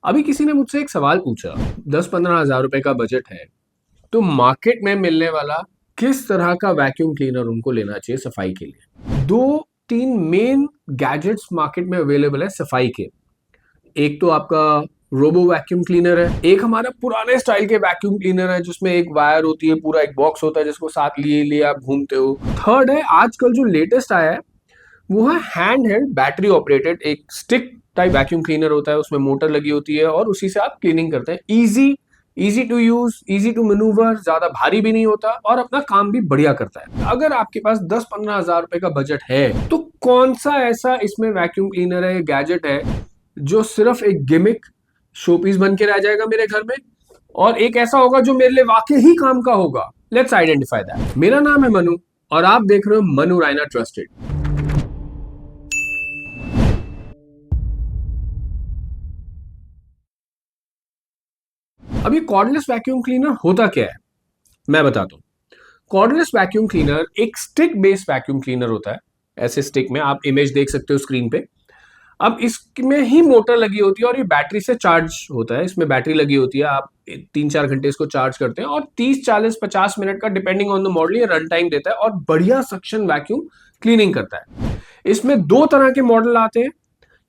अभी किसी ने मुझसे एक सवाल पूछा, 10-15 हजार रुपए का बजट है, तो मार्केट में मिलने वाला किस तरह का वैक्यूम क्लीनर उनको लेना चाहिए सफाई के लिए। दो तीन मेन गैजेट्स मार्केट में अवेलेबल है सफाई के। एक तो आपका रोबो वैक्यूम क्लीनर है, एक हमारा पुराने स्टाइल के वैक्यूम क्लीनर है जिसमें एक वायर होती है, पूरा एक बॉक्स होता है जिसको साथ लिए लिए आप घूमते हो। थर्ड है आजकल जो लेटेस्ट आया है, वो है हैंड हेल्ड बैटरी ऑपरेटेड एक स्टिक टाइप वैक्यूम क्लीनर होता है, उसमें मोटर लगी होती है और उसी से आप क्लीनिंग करते हैं। Easy easy to use, easy to maneuver, ज्यादा भारी भी नहीं होता और अपना काम भी बढ़िया करता है। अगर आपके पास 10-15 हजार रुपए का बजट है तो कौन सा ऐसा इसमें वैक्यूम क्लीनर है, गैजेट है जो सिर्फ एक गिमिक शोपीस बन के रह जाएगा मेरे घर में, और एक ऐसा होगा जो मेरे लिए वाकई ही काम का होगा। Let's identify that. मेरा नाम है मनु और आप देख रहे हो मनु रायना ट्रस्टेड। अब ये कॉर्डलेस वैक्यूम क्लीनर होता क्या है, मैं बताता हूँ। कॉर्डलेस वैक्यूम क्लीनर एक स्टिक बेस्ड वैक्यूम क्लीनर होता है। ऐसे स्टिक में आप इमेज देख सकते हो स्क्रीन पे। अब इसमें ही मोटर लगी होती है और ये बैटरी से चार्ज होता है। इसमें बैटरी लगी होती है, आप 3-4 घंटे इसको चार्ज करते हैं और 30-40-50 मिनट का डिपेंडिंग ऑन द मॉडल ये रन टाइम देता है और बढ़िया सक्शन वैक्यूम क्लीनिंग करता है। इसमें दो तरह के मॉडल आते हैं,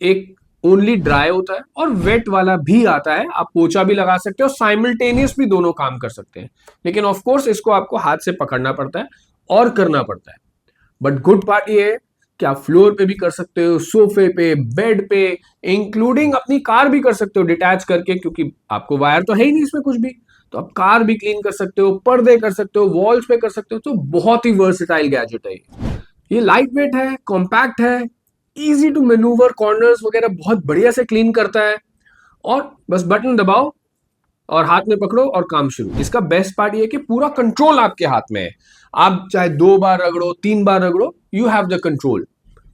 एक ओनली ड्राई होता है और वेट वाला भी आता है। आप पोछा भी लगा सकते हो, साइमल्टेनियस भी दोनों काम कर सकते हैं, लेकिन ऑफ कोर्स इसको आपको हाथ से पकड़ना पड़ता है और करना पड़ता है। बट गुड पार्ट ये है कि आप फ्लोर पे भी कर सकते हो, सोफे पे, बेड पे, इंक्लूडिंग अपनी कार भी कर सकते हो डिटैच करके, क्योंकि आपको वायर तो है ही नहीं इसमें कुछ भी। तो आप कार भी क्लीन कर सकते हो, पर्दे कर सकते हो, वॉल्स पे कर सकते हो। तो बहुत ही वर्सेटाइल गैजेट है ये लाइट वेट है, कॉम्पैक्ट है, इजी टू मैनूवर, कॉर्नर्स वगैरह बहुत बढ़िया से क्लीन करता है। और बस बटन दबाओ और हाथ में पकड़ो और काम शुरू। इसका बेस्ट पार्ट ये है कि पूरा कंट्रोल आपके हाथ में है। आप चाहे 2 बार रगड़ो, 3 बार रगड़ो, यू हैव द कंट्रोल।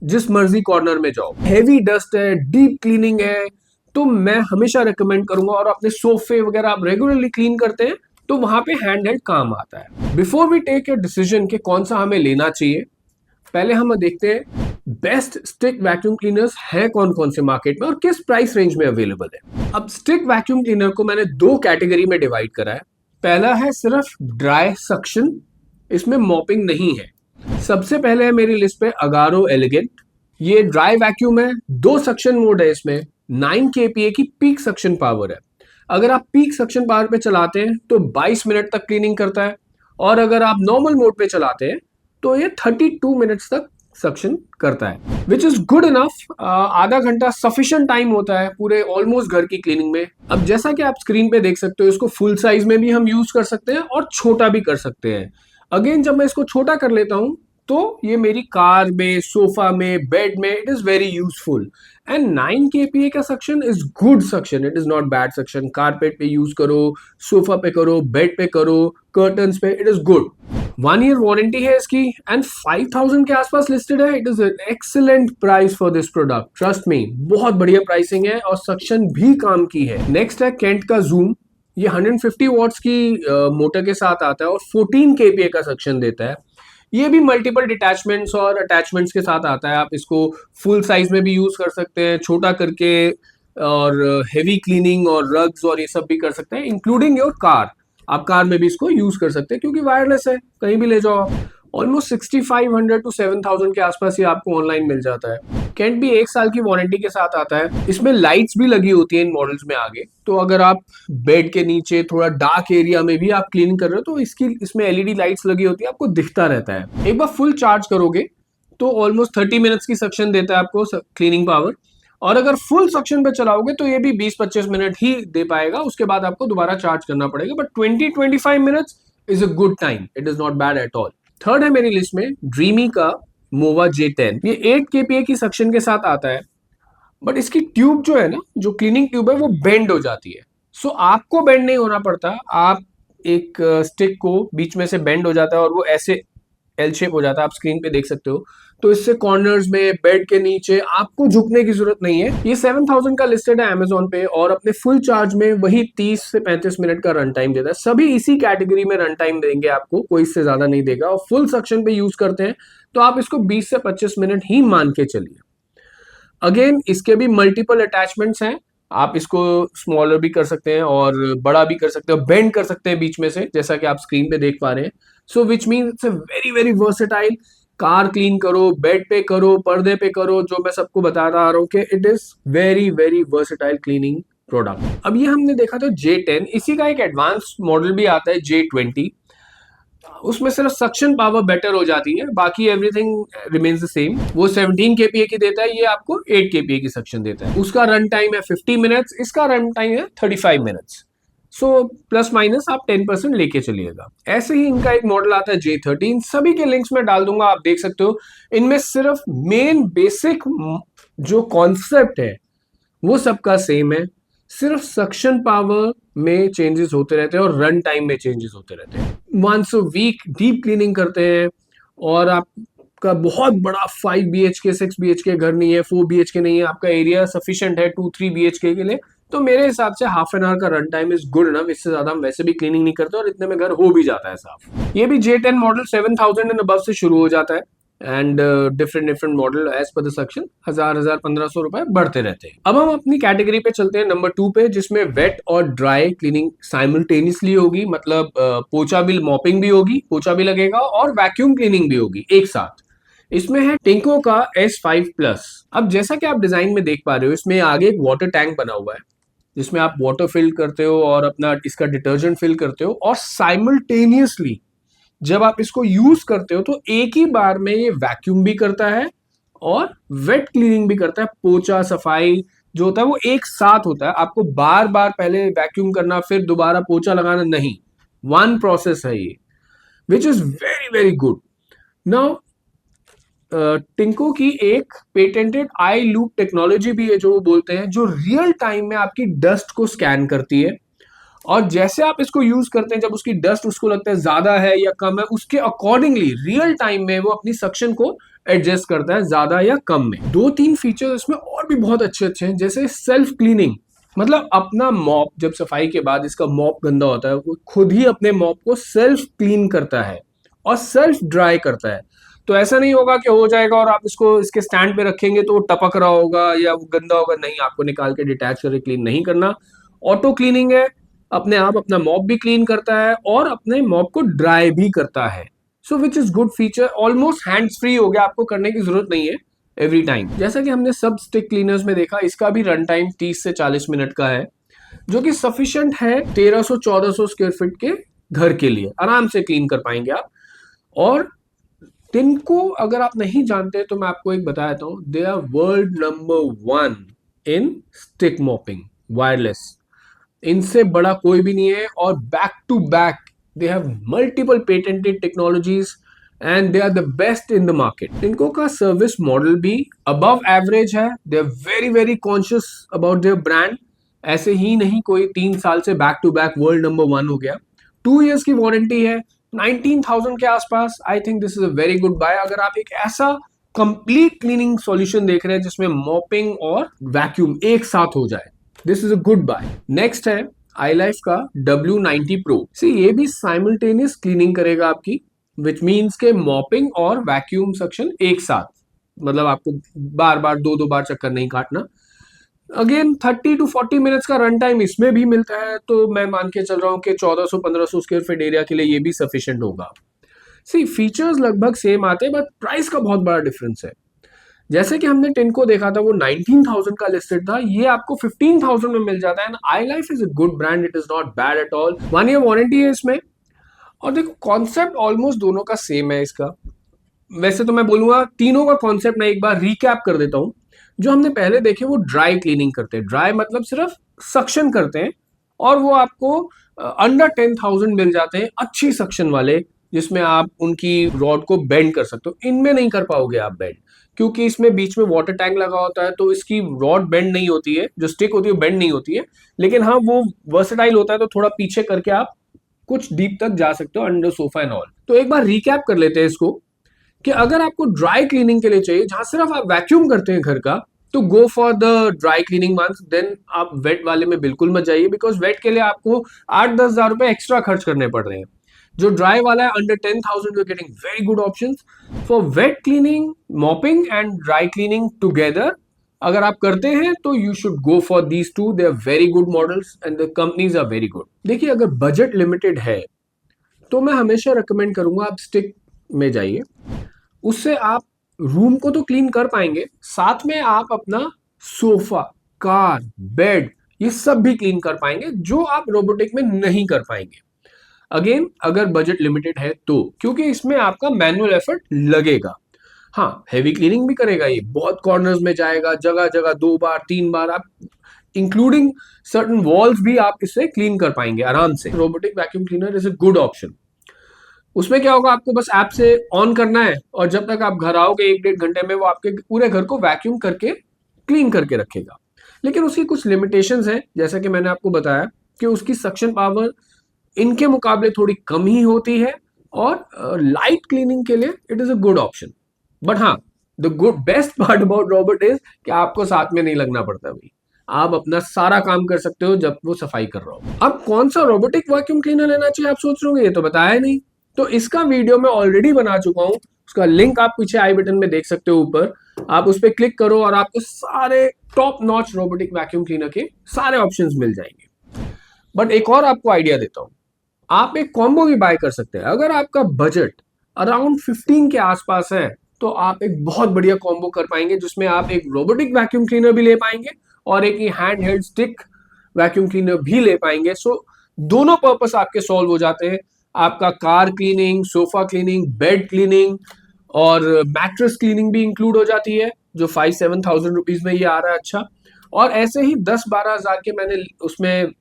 जिस मर्जी कॉर्नर में जाओ। हैवी डस्ट है, डीप क्लीनिंग है, तो मैं हमेशा रेकमेंड करूंगा। और अपने सोफे वगैरह आप रेगुलरली क्लीन करते हैं तो वहां पे हैंड हेल्ड काम आता है। Before we take a decision कि कौन सा हमें लेना चाहिए, पहले हम देखते हैं बेस्ट स्टिक वैक्यूम क्लीनर्स है कौन कौन से मार्केट में और किस प्राइस रेंज में अवेलेबल है। अब स्टिक वैक्यूम क्लीनर को मैंने दो कैटेगरी में डिवाइड करा है। पहला है सिर्फ ड्राई सक्शन, इसमें मॉपिंग नहीं है। सबसे पहले है मेरी लिस्ट पे अगारो एलिगेंट। ये ड्राई वैक्यूम है, दो सक्शन मोड है इसमें, 9 kPa की पीक सक्शन पावर है। अगर आप पीक सक्शन पावर पे चलाते हैं तो 22 मिनट तक क्लीनिंग करता है, और अगर आप नॉर्मल मोड पे चलाते हैं तो ये 32 मिनट्स तक सक्शन करता है, विच इज गुड इनफ। आधा घंटा सफिशिएंट टाइम होता है पूरे ऑलमोस्ट घर की क्लीनिंग में। अब जैसा कि आप स्क्रीन पे देख सकते हो, इसको फुल साइज में भी हम यूज कर सकते हैं और छोटा भी कर सकते हैं। अगेन जब मैं इसको छोटा कर लेता हूं तो ये मेरी कार में, सोफा में, बेड में it is very useful. And 9 kPa का suction is good suction, it is not bad suction. Carpet पे यूज करो, सोफा पे करो, बेड पे करो, कर्टन्स पे, it is good. 1 year warranty है इसकी एंड 5000 के आसपास लिस्टेड है। It is an excellent price for this product, trust me. बहुत बढ़िया प्राइसिंग है और सक्शन भी काम की है। नेक्स्ट है केंट का जूम। ये 150 वॉट्स की मोटर के साथ आता है और 14 kPa का सक्शन देता है। ये भी मल्टीपल डिटैचमेंट्स और अटैचमेंट्स के साथ आता है। आप इसको फुल साइज में भी यूज कर सकते हैं, छोटा करके, और हेवी क्लीनिंग और रग्स और ये सब भी कर सकते हैं, इंक्लूडिंग योर कार। आप कार में भी इसको यूज कर सकते हैं क्योंकि वायरलेस है, कहीं भी ले जाओ आप। ऑलमोस्ट 6500 टू 7000 के आसपास ये आपको ऑनलाइन मिल जाता है। कैंट भी 1 साल की वारंटी के साथ आता है। इसमें लाइट्स भी लगी होती है इन मॉडल्स में आगे, तो अगर आप बेड के नीचे थोड़ा डार्क एरिया में भी आप क्लीन कर रहे हो तो इसमें एलईडी लाइट्स लगी होती है, आपको दिखता रहता है। एक बार फुल चार्ज करोगे तो ऑलमोस्ट 30 मिनट्स की सक्शन देता है आपको क्लीनिंग पावर। और अगर फुल सक्शन पे चलाओगे तो ये भी 20-25 मिनट ही दे पाएगा, उसके बाद आपको दोबारा चार्ज करना पड़ेगा। But 20-25 minutes is a good time, it is not bad at all. Third है मेरी लिस्ट में ड्रीमी का मोवा J10। ये 8 kPa की सक्शन के साथ आता है, बट इसकी ट्यूब जो है ना, जो क्लीनिंग ट्यूब है, वो बेंड हो जाती है। सो आपको बेंड नहीं होना पड़ता। आप एक स्टिक को बीच में से बेंड हो जाता है और वो ऐसे एल शेप हो जाता है, आप स्क्रीन पे देख सकते हो। तो इससे कॉर्नर्स में, बेड के नीचे आपको झुकने की जरूरत नहीं है। ये 7000 का लिस्टेड है अमेजोन पे और अपने फुल चार्ज में वही 30 से 35 मिनट का रन टाइम देता है। सभी इसी कैटेगरी में रन टाइम देंगे आपको, कोई इससे ज्यादा नहीं देगा। और फुल सक्शन पे यूज करते हैं तो आप इसको 20 से 25 मिनट ही मान के चलिए। अगेन इसके भी मल्टीपल अटैचमेंट्स हैं। आप इसको स्मॉलर भी कर सकते हैं और बड़ा भी कर सकते हैं, बेंड कर सकते हैं बीच में से, जैसा कि आप स्क्रीन पे देख पा रहे हैं। So which mean it's a very very versatile. Car clean करो, बेड पे करो, पर्दे पे करो, जो मैं सबको बताता आ रहा हूँ कि it is very very versatile cleaning product. अब ये हमने देखा था J10, इसी का एक एडवांस मॉडल भी आता है J20। उसमें सिर्फ सक्शन पावर बेटर हो जाती है, बाकी एवरीथिंग रिमेन्स द सेम। वो 17 kPa की देता है, ये आपको 8 kPa की सक्शन देता है। उसका रन टाइम है 50 मिनट्स, इसका रन टाइम है 35 मिनट्स। सो प्लस माइनस आप 10% लेके चलिएगा। ऐसे ही इनका एक मॉडल आता है J13, सभी के लिंक्स में डाल दूंगा, आप देख सकते हो। इनमें सिर्फ मेन बेसिक जो कॉन्सेप्ट है वो सबका सेम है, सिर्फ सक्शन पावर में चेंजेस होते रहते हैं और रन टाइम में चेंजेस होते रहते हैं। Once a week deep cleaning करते हैं, और आपका बहुत बड़ा 5 BHK 6 BHK घर नहीं है, 4 BHK नहीं है, आपका एरिया सफिशिएंट है 2-3 BHK के लिए, तो मेरे हिसाब से हाफ एन आवर का run time is good enough. इससे ज्यादा हम वैसे भी क्लीनिंग नहीं करते और इतने में घर हो भी जाता है साफ। ये भी J10 मॉडल 7000 एंड अबव से शुरू हो जाता है, and different different model as per the section 1000-1500 रुपए बढ़ते रहते हैं। अब हम अपनी कैटेगरी पे चलते हैं नंबर 2 पे, जिसमें वेट और ड्राई क्लीनिंग साइमल्टेनियसली होगी। मतलब पोचा भी, मॉपिंग भी होगी, पोचा भी लगेगा और वैक्यूम क्लीनिंग भी होगी एक साथ। इसमें है टिंको का S5 प्लस। अब जैसा कि आप डिजाइन में देख पा रहे हो, इसमें आगे एक वाटर टैंक बना हुआ है जिसमें आप वाटर फिल करते हो और अपना इसका डिटर्जेंट फिल करते हो, और साइमल्टेनियसली जब आप इसको यूज करते हो तो एक ही बार में ये वैक्यूम भी करता है और वेट क्लीनिंग भी करता है। पोचा सफाई जो होता है वो एक साथ होता है, आपको बार बार पहले वैक्यूम करना फिर दोबारा पोचा लगाना नहीं, वन प्रोसेस है ये, which is very very good. Now Tineco की एक पेटेंटेड आई लूप टेक्नोलॉजी भी है जो वो बोलते हैं, जो रियल टाइम में आपकी डस्ट को स्कैन करती है, और जैसे आप इसको यूज करते हैं, जब उसकी डस्ट उसको लगता है ज्यादा है या कम है, उसके अकॉर्डिंगली रियल टाइम में वो अपनी सक्शन को एडजस्ट करता है ज्यादा या कम में। 2-3 फीचर्स इसमें और भी बहुत अच्छे अच्छे हैं, जैसे सेल्फ क्लीनिंग। मतलब अपना मॉप, जब सफाई के बाद इसका मॉप गंदा होता है, वो खुद ही अपने मॉप को सेल्फ क्लीन करता है और सेल्फ ड्राई करता है। तो ऐसा नहीं होगा कि हो जाएगा और आप इसको इसके स्टैंड पे रखेंगे तो वो टपक रहा होगा या वो गंदा होगा, नहीं, आपको निकाल के डिटैच करके क्लीन नहीं करना। ऑटो क्लीनिंग है, अपने आप अपना मॉप भी क्लीन करता है और अपने मॉप को ड्राई भी करता है। So which is good feature, almost hands free हो गया, आपको करने की जरूरत नहीं है एवरी टाइम। जैसा कि हमने सब स्टिक क्लीनर्स में देखा, इसका भी रन टाइम 30 से 40 मिनट का है, जो कि सफिशिएंट है 1300-1400 स्क्वायर फीट के घर के लिए, आराम से क्लीन कर पाएंगे आप। और तिनको अगर आप नहीं जानते तो मैं आपको एक बता देता हूँ, they are world number 1 in stick mopping, wireless. इनसे बड़ा कोई भी नहीं है, और back to back they have multiple patented technologies and they are the best in the market. इनको का सर्विस मॉडल भी अबव एवरेज है, they are very very conscious about their brand. ऐसे ही नहीं कोई 3 साल से back to back world number 1 हो गया। 2 इयर्स की वारंटी है, 19,000 के आसपास। I think this is a very good buy, अगर आप एक ऐसा कंप्लीट क्लीनिंग सॉल्यूशन देख रहे हैं जिसमें मॉपिंग और वैक्यूम एक साथ हो जाए, this is a good buy. Next है iLife का W90 Pro। से ये भी साइमल्टेनियस क्लीनिंग करेगा आपकी, विच मीन्स के मॉपिंग और वैक्यूम सक्शन एक साथ। मतलब आपको बार बार 2-2 बार चक्कर नहीं काटना। अगेन 30-40 मिनट्स का रन टाइम इसमें भी मिलता है, तो मैं मान के चल रहा हूँ कि 1400-1500 स्क्वायर फीट एरिया के लिए ये भी सफिशिएंट होगा। सी फीचर्स लगभग सेम आते हैं, बट प्राइस का बहुत बड़ा डिफरेंस है। जैसे कि हमने टिनको देखा था, वो 19,000 का लिस्टेड था, ये आपको 15,000 में मिल जाता है। And iLife is a good brand, it is not bad at all. 1 year warranty है इसमें, और देखो कॉन्सेप्ट ऑलमोस्ट दोनों का सेम है इसका। वैसे तो मैं बोलूंगा तीनों का कॉन्सेप्ट मैं एक बार रिकैप कर देता हूं। जो हमने पहले देखे वो ड्राई क्लीनिंग करते हैं, ड्राई मतलब सिर्फ सक्शन करते हैं, और वो आपको अंडर 10,000 मिल जाते हैं, अच्छी सक्शन वाले, जिसमें आप उनकी रॉड को बेंड कर सकते हो। इनमें नहीं कर पाओगे आप बेंड, क्योंकि इसमें बीच में वाटर टैंक लगा होता है, तो इसकी रॉड बेंड नहीं होती है, जो स्टिक होती है बेंड नहीं होती है। लेकिन हाँ, वो वर्सेटाइल होता है, तो थोड़ा पीछे करके आप कुछ डीप तक जा सकते हो अंडर सोफा एंड ऑल। तो एक बार रिकैप कर लेते हैं इसको, कि अगर आपको ड्राई क्लीनिंग के लिए चाहिए जहां सिर्फ आप वैक्यूम करते हैं घर का, तो go for the dry cleaning once. Then आप वेट वाले में बिल्कुल मत जाइए, बिकॉज वेट के लिए आपको 8-10 हजार रुपए एक्स्ट्रा खर्च करने पड़ रहे हैं। जो ड्राई वाला है under 10,000 you getting very good options for wet cleaning, mopping and dry cleaning together. अगर आप करते हैं तो you should go for these two, they are very good models and the companies are very good. देखिए अगर budget limited है तो मैं हमेशा रिकमेंड करूंगा आप स्टिक में जाइए। उससे आप रूम को तो क्लीन कर पाएंगे, साथ में आप अपना सोफा, कार, बेड, ये सब भी क्लीन कर पाएंगे जो आप रोबोटिक में नहीं कर पाएंगे। अगेन अगर बजट लिमिटेड है तो, क्योंकि इसमें आपका मैनुअल एफर्ट लगेगा। हाँ, हैवी क्लीनिंग भी करेगा, ये बहुत कॉर्नर्स में जाएगा, जगह जगह 2 बार 3 बार आप इंक्लूडिंग सर्टन वॉल्स भी आप इससे क्लीन कर पाएंगे आराम से। Robotic vacuum cleaner is a good option. उसमें क्या होगा, आपको बस ऐप से ऑन करना है और जब तक आप घर आओगे 1-1.5 घंटे में वो आपके पूरे घर को वैक्यूम करके क्लीन करके रखेगा। लेकिन उसकी कुछ लिमिटेशंस हैं, जैसा कि मैंने आपको बताया कि उसकी सक्शन पावर इनके मुकाबले थोड़ी कम ही होती है और लाइट क्लीनिंग के लिए it is a good option. But हाँ, the good best part about robot is कि आपको साथ में नहीं लगना पड़ता भाई, आप अपना सारा काम कर सकते हो जब वो सफाई कर रहा हो। अब कौन सा रोबोटिक वैक्यूम क्लीनर लेना चाहिए आप सोच रहे होंगे, ये तो बताया नहीं। तो इसका वीडियो मैं ऑलरेडी बना चुका हूं, उसका लिंक आप पीछे आई बटन में देख सकते हो ऊपर। आप उस पर क्लिक करो और आपको सारे top notch robotic vacuum cleaner के सारे ऑप्शंस मिल जाएंगे। बट एक और आपको आइडिया देता हूं, आप एक कॉम्बो भी बाय कर सकते हैं। अगर आपका बजट अराउंड 15 के आसपास है तो आप एक बहुत बढ़िया कॉम्बो कर पाएंगे जिसमें आप एक रोबोटिक वैक्यूम क्लीनर भी ले पाएंगे और एक hand held stick vacuum cleaner भी ले पाएंगे। सो दोनों पर्पस आपके सॉल्व हो जाते हैं। आपका car cleaning, sofa cleaning, bed cleaning और मैट्रेस क्लीनिंग भी इंक्लूड हो जाती है, जो 5-7 थाउजेंड रुपीज में ये आ रहा है। अच्छा, और ऐसे ही 10-12 हजार के मैंने उसमें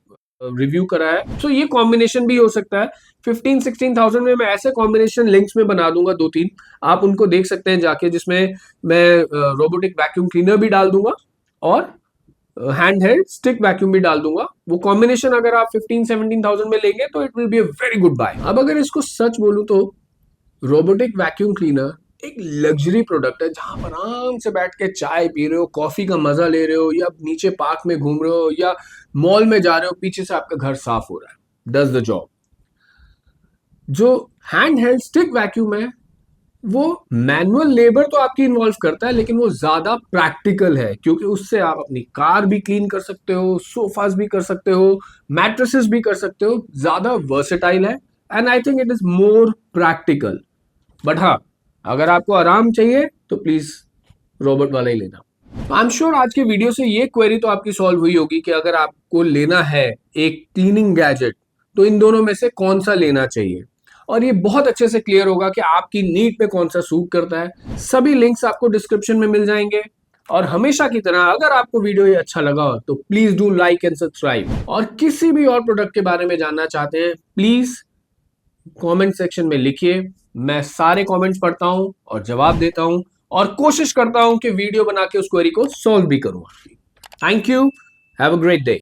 रिव्यू करा है। सो ये कॉम्बिनेशन भी हो सकता है। 15-16 थाउजेंड में मैं ऐसे कॉम्बिनेशन लिंक्स में बना दूंगा 2-3, आप उनको देख सकते हैं जाके, जिसमें मैं रोबोटिक वैक्यूम क्लीनर भी डाल दूंगा और हैंड हेल्ड स्टिक वैक्यूम भी डाल दूंगा। वो कॉम्बिनेशन अगर आप 15-17 थाउजेंड में लेंगे तो it will be a very good buy. अब अगर इसको सच बोलूं तो रोबोटिक वैक्यूम क्लीनर एक लग्जरी प्रोडक्ट है, जहां पर आराम से बैठ के चाय पी रहे हो, कॉफी का मजा ले रहे हो, या नीचे पार्क में घूम रहे हो, या मॉल में जा रहे हो, पीछे से आपका घर साफ हो रहा है, डज द जॉब। जो हैंड हेल्ड स्टिक वैक्यूम है वो मैनुअल लेबर तो आपकी इन्वॉल्व करता है, लेकिन वो ज्यादा प्रैक्टिकल है, क्योंकि उससे आप अपनी कार भी क्लीन कर सकते हो, सोफास भी कर सकते हो, मैट्रेसेस भी कर सकते हो। ज्यादा वर्सेटाइल है and I think it is more practical. But हाँ, अगर आपको आराम चाहिए तो प्लीज रोबोट वाला ही लेना। आई एम श्योर आज के वीडियो से ये क्वेरी तो आपकी सॉल्व हुई होगी कि अगर आपको लेना है एक क्लीनिंग गैजेट तो इन दोनों में से कौन सा लेना चाहिए, और ये बहुत अच्छे से क्लियर होगा कि आपकी नीड पे कौन सा सूट करता है। सभी लिंक्स आपको डिस्क्रिप्शन में मिल जाएंगे। और हमेशा की तरह अगर आपको वीडियो ये अच्छा लगा हो तो please do like and subscribe, और किसी भी और प्रोडक्ट के बारे में जानना चाहते हैं प्लीज कमेंट सेक्शन में लिखिए। मैं सारे कमेंट्स पढ़ता हूं और जवाब देता हूं और कोशिश करता हूं कि वीडियो बना के उस क्वेरी को सॉल्व भी करूं। Thank you, have a great day.